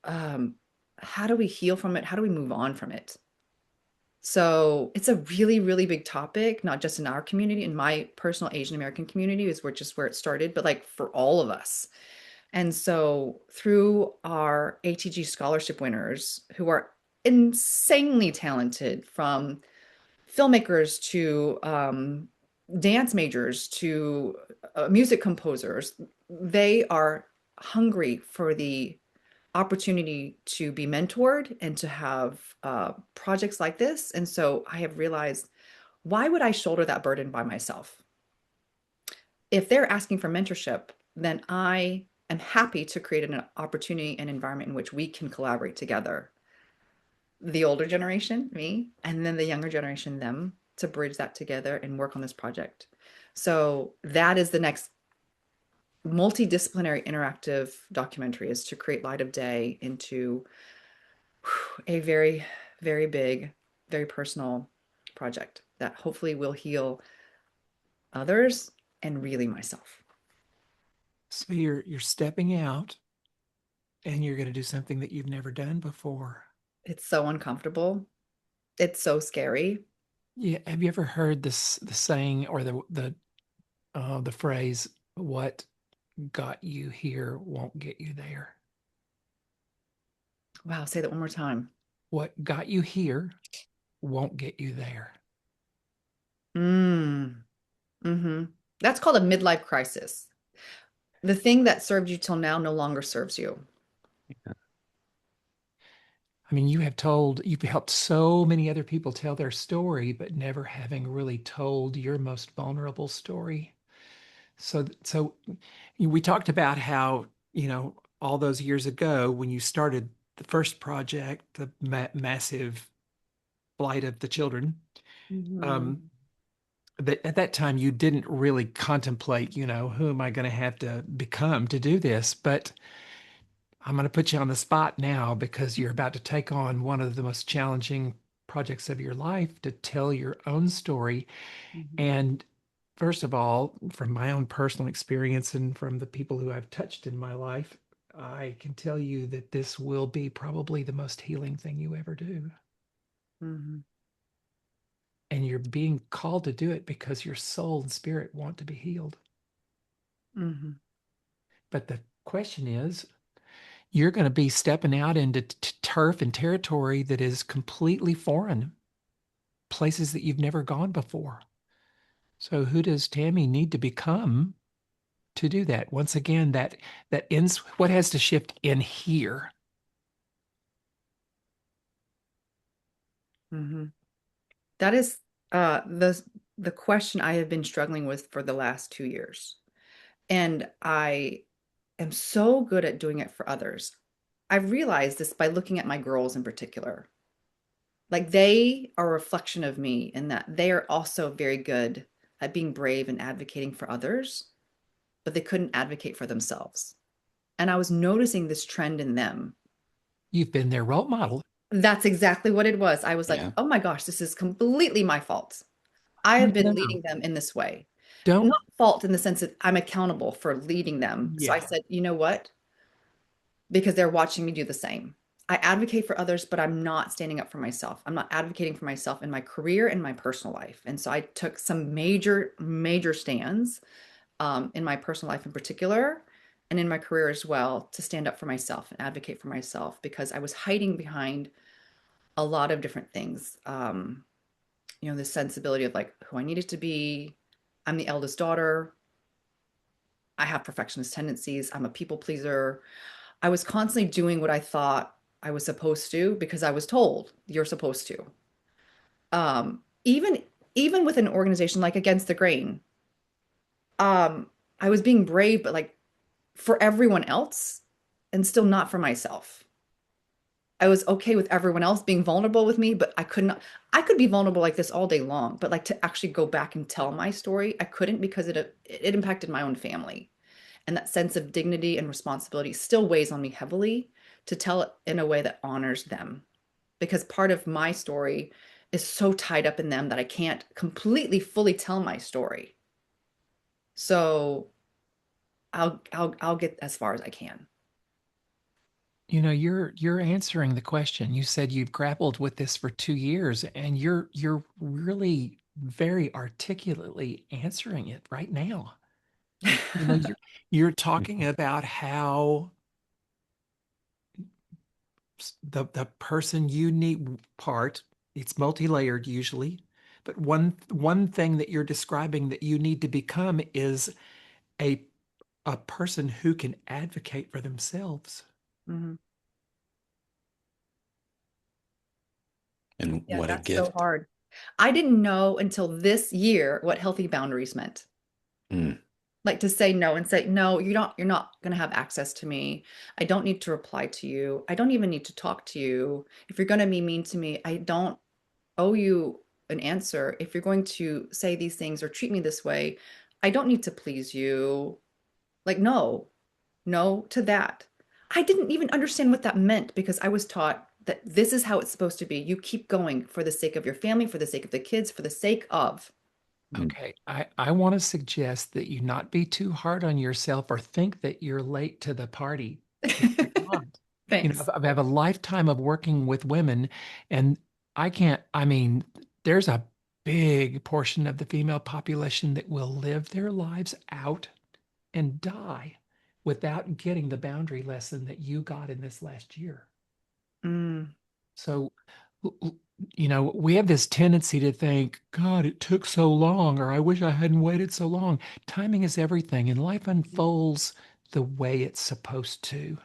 Um, how do we heal from it? How do we move on from it? So it's a really, really big topic, not just in our community, in my personal Asian American community is where it started, but like for all of us. And so through our ATG scholarship winners, who are insanely talented, from filmmakers to dance majors to music composers, they are hungry for the opportunity to be mentored and to have projects like this. And so I have realized, why would I shoulder that burden by myself? If they're asking for mentorship, then I am happy to create an opportunity and environment in which we can collaborate together. The older generation, me, and then the younger generation, them, to bridge that together and work on this project. So that is the next multidisciplinary interactive documentary, is to create Light of Day into a very, very big, very personal project that hopefully will heal others and really myself. So you're stepping out and you're going to do something that you've never done before. It's so uncomfortable. It's so scary. Yeah, have you ever heard this the saying or the phrase, "What got you here won't get you there"? Wow, say that one more time. What got you here won't get you there. Mm, hmm. That's called a midlife crisis. The thing that served you till now no longer serves you. I mean, you've helped so many other people tell their story, but never having really told your most vulnerable story. So we talked about how, all those years ago when you started the first project, the massive flight of the children, Mhm. that at that time you didn't really contemplate, who am I going to have to become to do this? But I'm going to put you on the spot now because you're about to take on one of the most challenging projects of your life to tell your own story. Mhm. And first of all, from my own personal experience and from the people who I've touched in my life, I can tell you that this will be probably the most healing thing you ever do. Mhm. And you're being called to do it because your soul and spirit want to be healed. Mhm. But the question is, you're going to be stepping out into turf and territory that is completely foreign, places that you've never gone before. So who does Tammy need to become to do that? Once again, that ends what has to shift in here. Mhm. That is the question I have been struggling with for the last 2 years. And I am so good at doing it for others. I've realized this by looking at my girls in particular. Like they are a reflection of me in that they are also very good at being brave and advocating for others, but they couldn't advocate for themselves. And I was noticing this trend in them. You've been their role model. That's exactly what it was. I was like, Yeah. oh my gosh, this is completely my fault. I No, have been no, no. leading them in this way. Don't. Not fault in the sense that I'm accountable for leading them. So I Yeah. said, you know what? Because they're watching me do the same. I advocate for others, but I'm not standing up for myself. I'm not advocating for myself in my career and my personal life. And so I took some major, major stands in my personal life in particular, and in my career as well, to stand up for myself and advocate for myself because I was hiding behind a lot of different things. The sensibility of like who I needed to be. I'm the eldest daughter. I have perfectionist tendencies. I'm a people pleaser. I was constantly doing what I thought I was supposed to because I was told you're supposed to. Even with an organization like Against the Grain, I was being brave, but like for everyone else and still not for myself. I was okay with everyone else being vulnerable with me, but I could not. I could be vulnerable like this all day long, but like to actually go back and tell my story, I couldn't because it impacted my own family. And that sense of dignity and responsibility still weighs on me heavily to tell it in a way that honors them because part of my story is so tied up in them that I can't completely fully tell my story. So I'll get as far as I can. You're answering the question. You said you've grappled with this for 2 years, and you're really very articulately answering it right now. You're talking about how the person you need part, it's multi-layered usually, but one thing that you're describing that you need to become is a a person who can advocate for themselves. Mhm. And Yeah, what a that's so gift. hard. I didn't know until this year what healthy boundaries meant. Mm. Like to say no and say, no, you're not going to have access to me. I don't need to reply to you. I don't even need to talk to you. If you're going to be mean to me, I don't owe you an answer. If you're going to say these things or treat me this way, I don't need to please you. Like, no, no to that. I didn't even understand what that meant because I was taught that this is how it's supposed to be. You keep going for the sake of your family, for the sake of the kids, for the sake of. Mm. Okay, I want to suggest that you not be too hard on yourself or think that you're late to the party because you're not. Thanks. I've had a lifetime of working with women, and I mean, there's a big portion of the female population that will live their lives out and die without getting the boundary lesson that you got in this last year. Mm, So, we have this tendency to think, God, it took so long, or I wish I hadn't waited so long. Timing is everything, and life unfolds the way it's supposed to.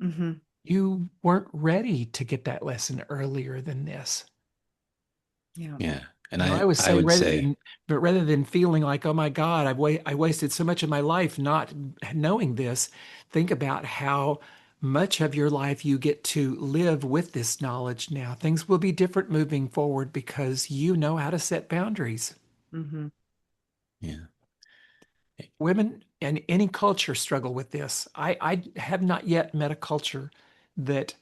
mhm. You weren't ready to get that lesson earlier than this. Yeah. Yeah. And I I always I say would say, rather than feeling like, oh my God, I wasted so much of my life not knowing this, think about how much of your life you get to live with this knowledge now. Things will be different moving forward because you know how to set boundaries. Hmm. Yeah. Women in any culture struggle with this. I have not yet met a culture that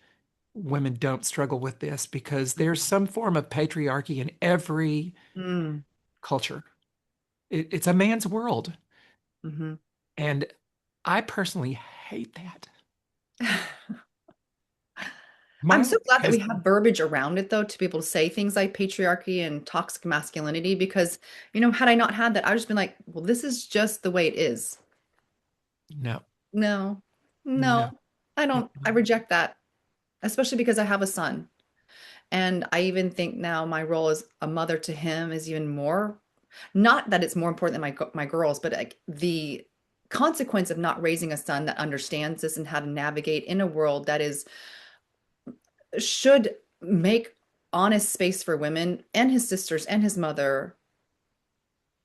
women don't struggle with this because there's some form of patriarchy in every Mm, culture. It's a man's world. hmm. And I personally hate that. I'm My so glad that we as have verbiage around it, though, to be able to say things like patriarchy and toxic masculinity, because, had I not had that, I would just been like, well, this is just the way it is. no, No, no, no. I reject that, especially because I have a son. And I even think now my role as a mother to him is even more, not that it's more important than my girls, but like the consequence of not raising a son that understands this and how to navigate in a world that is should make honest space for women and his sisters and his mother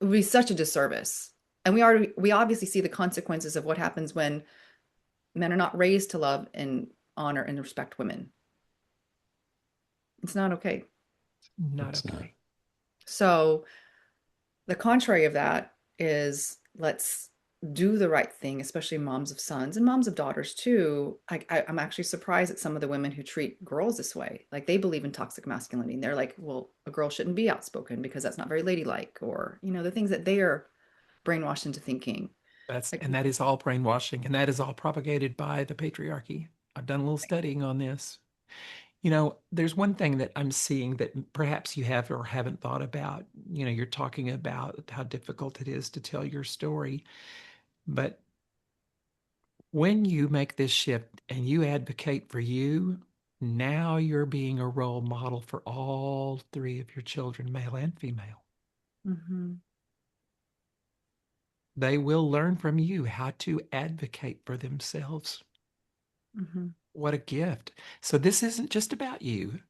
would be such a disservice. And we obviously see the consequences of what happens when men are not raised to love and honor and respect women. It's not okay. Not It's not. okay. So the contrary of that is let's do the right thing, especially moms of sons and moms of daughters too. I'm actually surprised at some of the women who treat girls this way. Like they believe in toxic masculinity. And they're like, well, a girl shouldn't be outspoken because that's not very ladylike, or, the things that they are brainwashed into thinking. Like, And that is all brainwashing, and that is all propagated by the patriarchy. I've done a little studying on this. There's one thing that I'm seeing that perhaps you have or haven't thought about. You're talking about how difficult it is to tell your story, but when you make this shift and you advocate for you, now you're being a role model for all three of your children, male and female. mhm, They will learn from you how to advocate for themselves. mhm, What a gift. So, this isn't just about you.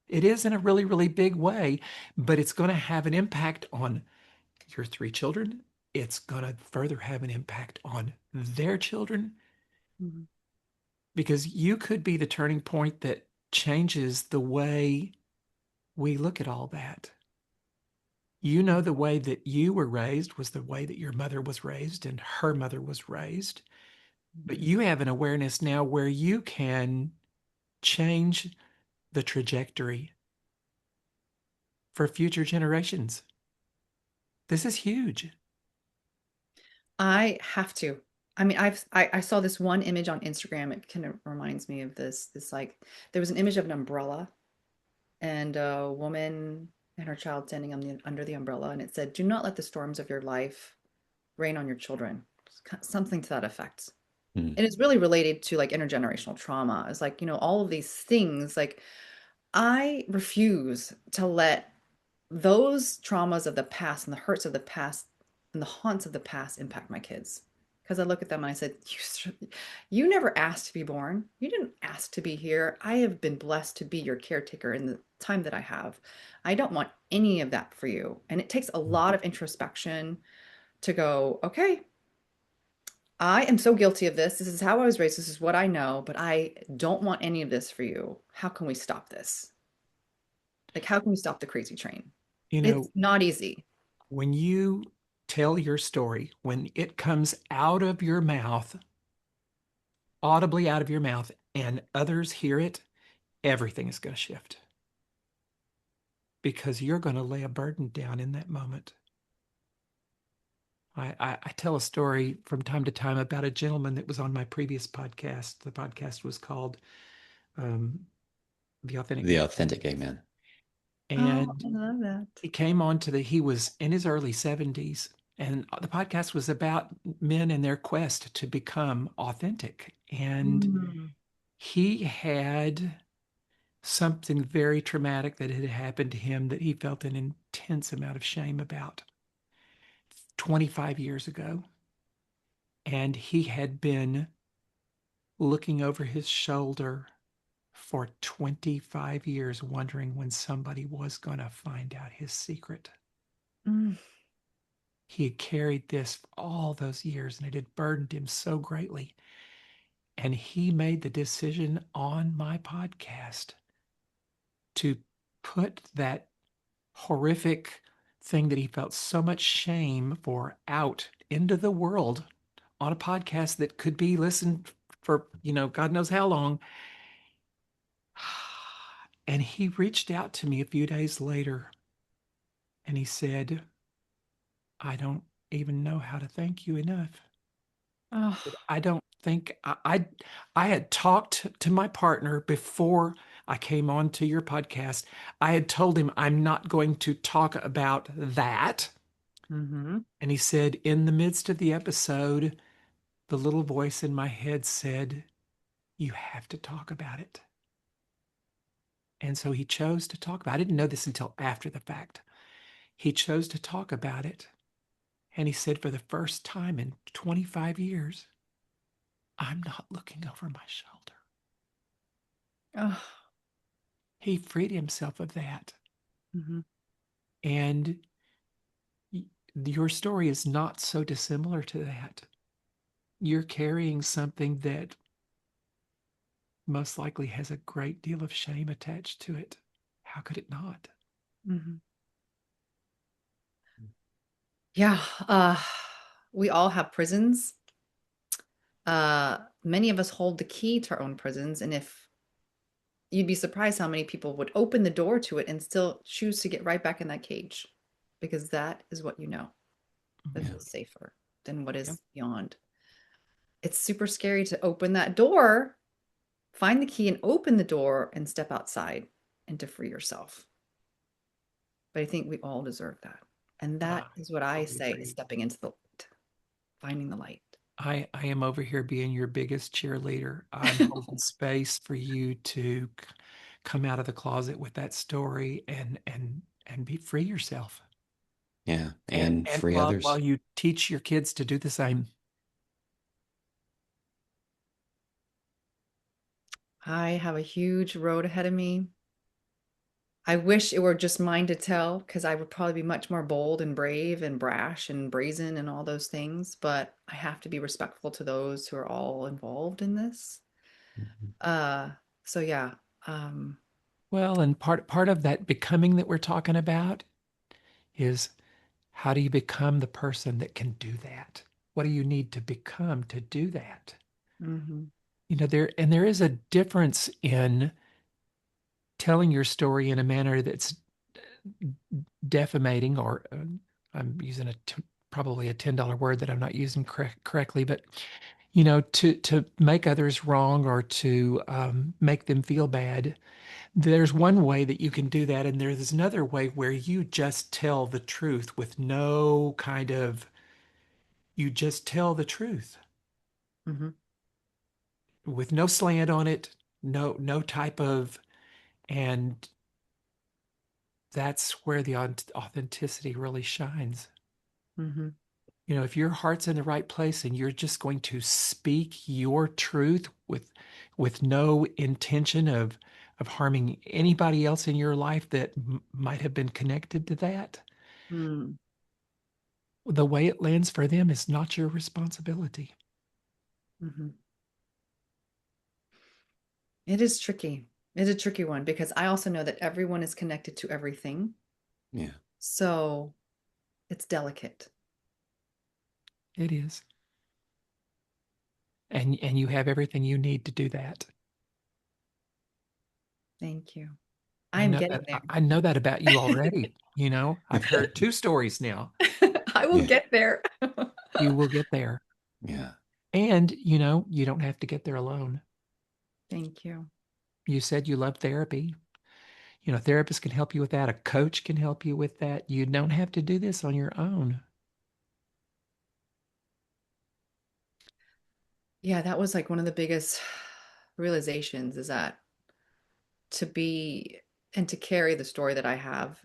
It is in a really, really big way, but it's going to have an impact on your three children. It's going to further have an impact on their children mhm, because you could be the turning point that changes the way we look at all that. The way that you were raised was the way that your mother was raised and her mother was raised. But mhm. you have an awareness now where you can change the trajectory for future generations. This is huge. I have to. I mean, I saw this one image on Instagram. It kind of reminds me of this like there was an image of an umbrella and a woman and her child standing under the umbrella, and it said, "Do not let the storms of your life rain on your children." Something to that effect. Mm. And it's really related to like intergenerational trauma. It's like, all of these things. Like, I refuse to let those traumas of the past and the hurts of the past and the haunts of the past impact my kids. Because I look at them and I said, you never asked to be born. You didn't ask to be here. I have been blessed to be your caretaker in the time that I have. I don't want any of that for you. And it takes a lot of introspection to go, okay, I am so guilty of this. This is how I was raised. This is what I know, but I don't want any of this for you. How can we stop this? Like, how can we stop the crazy train? You It's know, not easy. when you tell your story, when it comes out of your mouth, audibly out of your mouth, and others hear it, everything is going to shift because you're going to lay a burden down in that moment. I tell a story from time to time about a gentleman that was on my previous podcast. The podcast was called um, The Authentic The Gay. authentic gay man. Oh, And I love that. he was in his early 70s. And the podcast was about men and their quest to become authentic. And Mm, he had something very traumatic that had happened to him that he felt an intense amount of shame about 25 years ago. And he had been looking over his shoulder for 25 years, wondering when somebody was going to find out his secret. mm, He had carried this all those years and it had burdened him so greatly. And he made the decision on my podcast to put that horrific thing that he felt so much shame for out into the world on a podcast that could be listened for, God knows how long. And he reached out to me a few days later and he said, I don't even know how to thank you enough. Oh. I don't think I had talked to my partner before I came on to your podcast. I had told him I'm not going to talk about that. Mm-hmm. And he said, in the midst of the episode, the little voice in my head said, you have to talk about it. And so he chose to talk about it. I didn't know this until after the fact. He chose to talk about it. And he said, for the first time in 25 years, I'm not looking over my shoulder. Oh. He freed himself of that. Mm-hmm. And your story is not so dissimilar to that. You're carrying something that most likely has a great deal of shame attached to it. How could it not? Mm-hmm. Yeah. We all have prisons. Many of us hold the key to our own prisons, and if you'd be surprised how many people would open the door to it and still choose to get right back in that cage because that is what you know that Yeah. feels safer than what Yep. is beyond. It's super scary to open that door, find the key and open the door and step outside and to free yourself. But I think we all deserve that. And that I is what I totally say is agree. stepping into the light, finding the light. I am over here being your biggest cheerleader. I'm holding space for you to come out of the closet with that story and be free yourself. Yeah. And And and free while others. you teach your kids to do the same. I have a huge road ahead of me. I wish it were just mine to tell because I would probably be much more bold and brave and brash and brazen and all those things. But I have to be respectful to those who are all involved in this. Mhm. Uh, so yeah. Um, Well, and part of that becoming that we're talking about is how do you become the person that can do that? What do you need to become to do that? mhm, There is a difference in telling your story in a manner that's defamating, or I'm using probably a $10 word that I'm not using correctly, but to make others wrong or to make them feel bad. There's one way that you can do that, and there's another way where you just tell the truth with no kind of, you just tell the truth mhm, with no slant on it, no type of, and that's where the authenticity really shines. mhm, If your heart's in the right place and you're just going to speak your truth with no intention of harming anybody else in your life that might have been connected to that, mm, the way it lands for them is not your responsibility. mhm. It is tricky. It's a tricky one because I also know that everyone is connected to everything. Yeah. So it's delicate. It is. And you have everything you need to do that. Thank you. I I'm know getting that there. I know that about you already. I've heard two stories now. I will Yeah. get there. You will get there. Yeah. And you don't have to get there alone. Thank you. You said you love therapy. Therapists can help you with that. A coach can help you with that. You don't have to do this on your own. Yeah, that was like one of the biggest realizations is that to be and to carry the story that I have,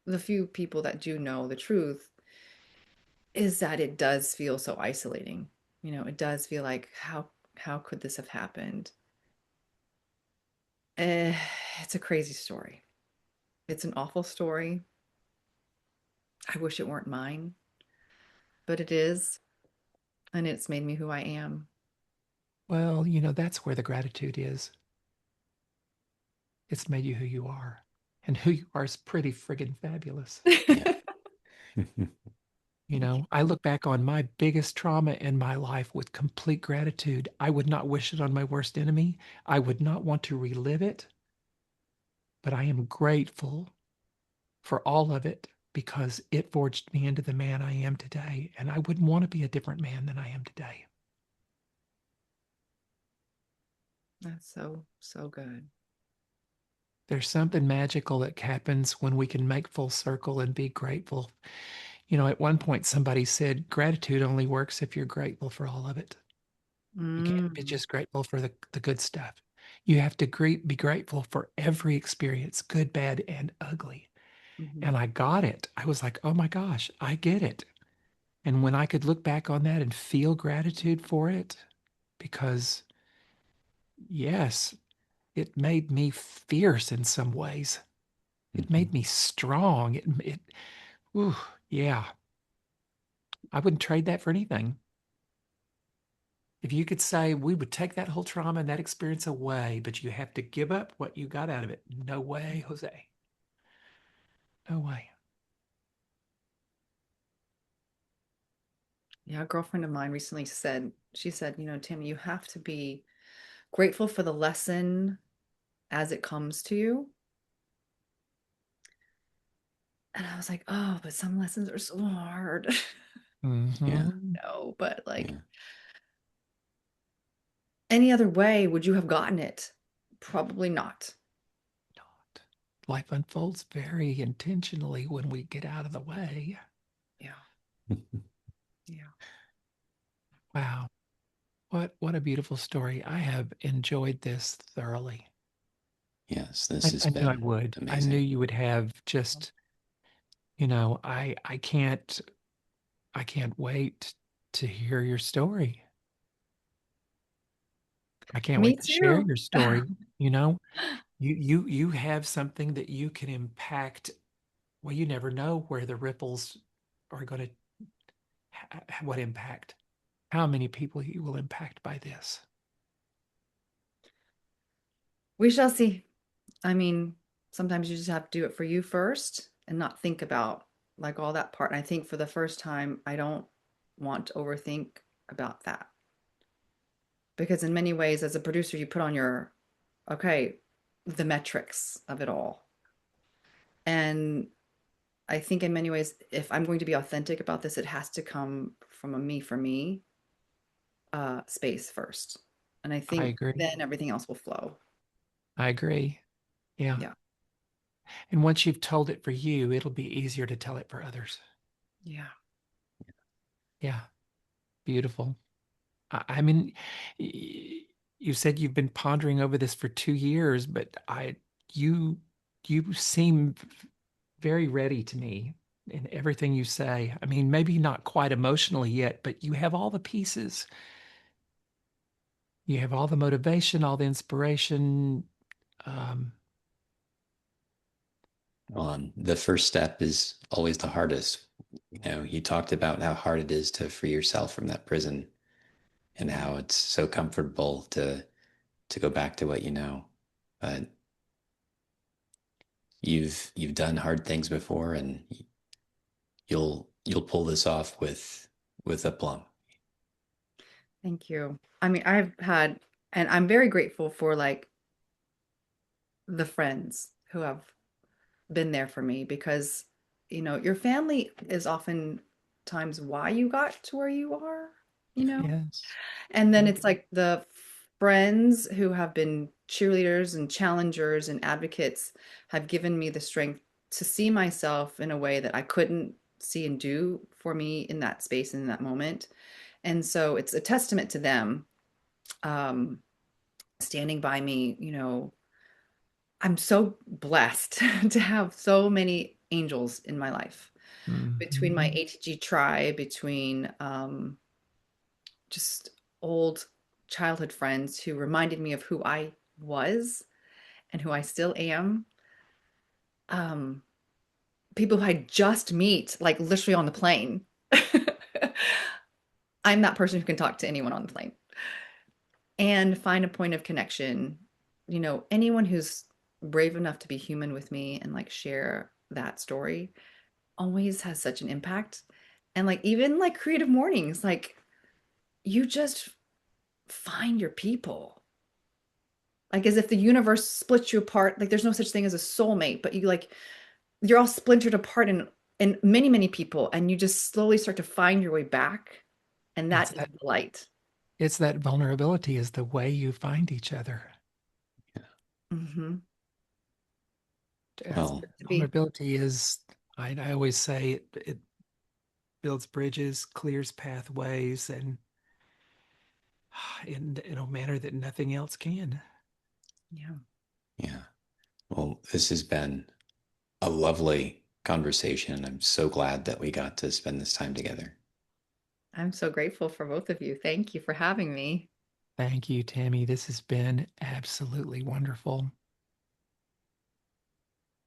the few people that do know the truth, is that it does feel so isolating. It does feel like how could this have happened? Eh, it's a crazy story. It's an awful story. I wish it weren't mine, but it is, and it's made me who I am. Well, that's where the gratitude is. It's made you who you are. and who you are is pretty friggin' fabulous. Yeah. You know, I look back on my biggest trauma in my life with complete gratitude. I would not wish it on my worst enemy. I would not want to relive it, but I am grateful for all of it because it forged me into the man I am today. And I wouldn't want to be a different man than I am today. That's so, so good. There's something magical that happens when we can make full circle and be grateful. You know, at one point somebody said gratitude only works if you're grateful for all of it. You can't be Mm, just grateful for the good stuff. You have to be grateful for every experience, good, bad, and ugly. mhm. And I got it. I was like, oh my gosh, I get it. And when I could look back on that and feel gratitude for it, because yes, it made me fierce in some ways. It made Mhm. me strong. Ooh, yeah, I wouldn't trade that for anything. If you could say we would take that whole trauma and that experience away, but you have to give up what you got out of it. No way, Jose. No way. Yeah, a girlfriend of mine recently said, she said, Tammy, you have to be grateful for the lesson as it comes to you. And I was like, oh, but some lessons are so hard. Yeah. No, but like Yeah. any other way, would you have gotten it? Probably not. Not. Life unfolds very intentionally when we get out of the way. Yeah. Yeah. Wow. What a beautiful story. I have enjoyed this thoroughly. Yes, this has I knew I been would. I knew amazing. you would have just, you know, I can't wait to hear your story. I can't Me wait to share too. your story. You know, you have something that you can impact. Well, you never know where the ripples are going to what impact, how many people you will impact by this. We shall see. I mean, sometimes you just have to do it for you first and not think about like all that part. And I think for the first time, I don't want to overthink about that because in many ways, as a producer, you put on your, okay, the metrics of it all. And I think in many ways, if I'm going to be authentic about this, it has to come from a me for me space first. And I I think agree. then everything else will flow. I agree. Yeah. Yeah. And once you've told it for you, it'll be easier to tell it for others. Yeah. Yeah. Beautiful. I mean, you said you've been pondering over this for 2 years, but you, you seem very ready to me in everything you say. I mean, maybe not quite emotionally yet, but you have all the pieces. You have all the motivation, all the inspiration. Um, The first step is always the hardest. You talked about how hard it is to free yourself from that prison and how it's so comfortable to go back to what you know. But you've done hard things before, and you'll pull this off with aplomb. Thank you. I mean, I've had, and I'm very grateful for like the friends who have been there for me because, your family is often times why you got to where you are, you know? yes. And then Yeah. it's like the friends who have been cheerleaders and challengers and advocates have given me the strength to see myself in a way that I couldn't see and do for me in that space in that moment. And so it's a testament to them um, standing by me. I'm so blessed to have so many angels in my life between my Mhm. ATG tribe, between just old childhood friends who reminded me of who I was and who I still am. Um, People who I just meet, like literally on the plane. I'm that person who can talk to anyone on the plane and find a point of connection. Anyone who's brave enough to be human with me and like share that story always has such an impact. And like even like creative mornings, like you just find your people. Like as if the universe splits you apart. Like there's no such thing as a soulmate, but you like you're all splintered apart in many, many people, and you just slowly start to find your way back. And It's that is that the light. it's that vulnerability is the way you find each other. Yeah. Hmm. It's Well, good to be. Vulnerability is, I always say it builds bridges, clears pathways, and in a manner that nothing else can. Yeah. yeah. Well, this has been a lovely conversation. I'm so glad that we got to spend this time together. I'm so grateful for both of you. Thank you for having me. Thank you, Tammy. This has been absolutely wonderful.